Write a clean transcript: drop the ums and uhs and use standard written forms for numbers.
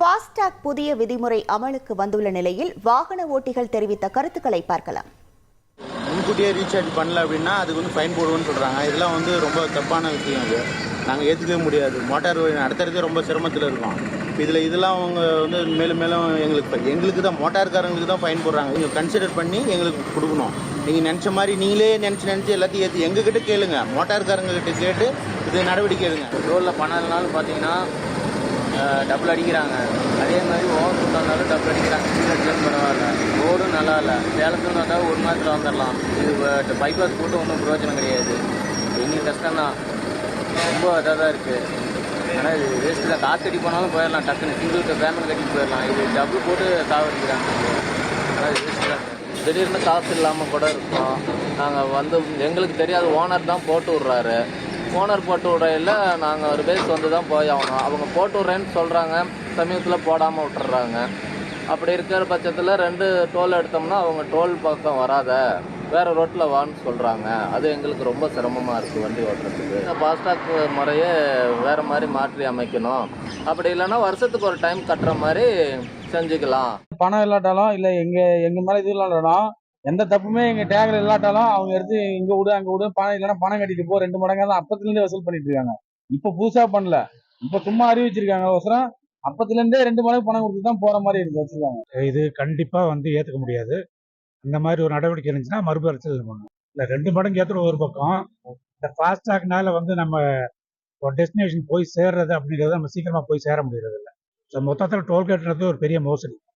FASTag புதிய விதிமுறை அமலுக்கு வந்துள்ள நிலையில் வாகன ஓட்டிகள் தெரிவித்த கருத்துக்களை பார்க்கலாம். முன்கூட்டியே ரீசார்ஜ் பண்ணல அப்படின்னா அதுக்கு வந்து ஃபைன் போடுவோம்னு சொல்கிறாங்க. இதெல்லாம் வந்து ரொம்ப தப்பான விஷயம். அது நாங்கள் ஏற்றுக்கவே முடியாது. மோட்டார் நடத்துறதே ரொம்ப சிரமத்தில் இருக்கும். இதெல்லாம் அவங்க வந்து மேலும் மேலும் எங்களுக்கு தான் மோட்டார்காரங்களுக்கு தான் ஃபைன் போடுறாங்க. நீங்கள் கன்சிடர் பண்ணி எங்களுக்கு கொடுக்கணும். நீங்கள் நினச்ச மாதிரி நீங்களே நினச்சி எல்லாத்தையும் ஏற்றி எங்ககிட்ட கேளுங்க, மோட்டார்காரங்க கிட்ட கேட்டு இது நடவடிக்கை எடுங்க. ரோட்டில் பணம்னாலும் பார்த்தீங்கன்னா டபுள் அடிக்கிறாங்க. அதே மாதிரி ஓவர் ஃபுட்டானாலும் டபுள் அடிக்கிறாங்க. ஸ்பீட் பரவாயில்ல, ரோடும் நல்லா இல்லை. சேலத்துன்னு வந்தால் ஒரு மாதத்தில் வந்துடலாம். இது பைபாஸ் போட்டு ஒன்றும் பிரயோஜனம் கிடையாது. எங்களுக்கு கஷ்டம் தான், ரொம்ப இதாக தான் இருக்குது. ஆனால் இது வேஸ்ட்டு தான். காற்றடி போனாலும் போயிடலாம், டக்குன்னு சிங்கிள் பேமெண்ட் கட்டிட்டு போயிடலாம். இது டபுள் போட்டு சாவடிக்கிறாங்க. ஆனால் இது வேஸ்ட்டு தான். திடீர்னு காசு இல்லாமல் கூட இருக்கும். நாங்கள் வந்து எங்களுக்கு தெரியாது, ஓனர் தான் போட்டு விட்றாரு. ஓனர் போட்டு விட்றையில் நாங்கள் ஒரு பேஸ் வந்து தான் போய் ஆகணும். அவங்க போட்டு விட்றேன்னு சொல்கிறாங்க, சமீபத்தில் போடாமல் விட்டுறாங்க. அப்படி இருக்கிற பட்சத்தில் 2 டோல் எடுத்தோம்னா அவங்க டோல் பக்கம் வராத, வேறு ரோட்டில் வான்னு சொல்கிறாங்க. அது எங்களுக்கு ரொம்ப சிரமமாக இருக்குது வண்டி ஓட்டுறதுக்கு. ஃபாஸ்டாக் முறையே வேறு மாதிரி மாற்றி அமைக்கணும். அப்படி இல்லைன்னா வருஷத்துக்கு ஒரு டைம் கட்டுற மாதிரி செஞ்சுக்கலாம். பணம் இல்லாட்டாலும் இல்லை எங்கள் மேலே இது இல்லாட்டாலும் எந்த தப்புமே எங்கள் டேகில் இல்லாட்டாலும் அவங்க எடுத்து இங்கே விடு அங்கே விடு, பணம் இல்லைன்னா பணம் கட்டிட்டு போ 2 மடங்காக தான் அப்பத்துலேருந்தே வசூல் பண்ணிட்டு இருக்காங்க. இப்போ புதுசாக பண்ணல, இப்போ சும்மா அறிவிச்சிருக்காங்க. அவசரம் அப்பத்துலேருந்தே 2 மடங்கு பணம் கொடுத்து தான் போகிற மாதிரி இருக்கு வச்சுருக்காங்க. இது கண்டிப்பாக வந்து ஏற்றுக்க முடியாது. இந்த மாதிரி ஒரு நடவடிக்கை இருந்துச்சுன்னா மறுபரிசீலனை பண்ணணும். இல்லை 2 மடங்கு ஏற்றுற ஒரு பக்கம், இந்த ஃபாஸ்டாக்னால வந்து நம்ம ஒரு டெஸ்டினேஷன் போய் சேர்றது அப்படிங்கிறது நம்ம சீக்கிரமாக போய் சேர முடியறது இல்லை. ஸோ மொத்தத்தில் டோல்கேட்ன்றது ஒரு பெரிய மோசடி.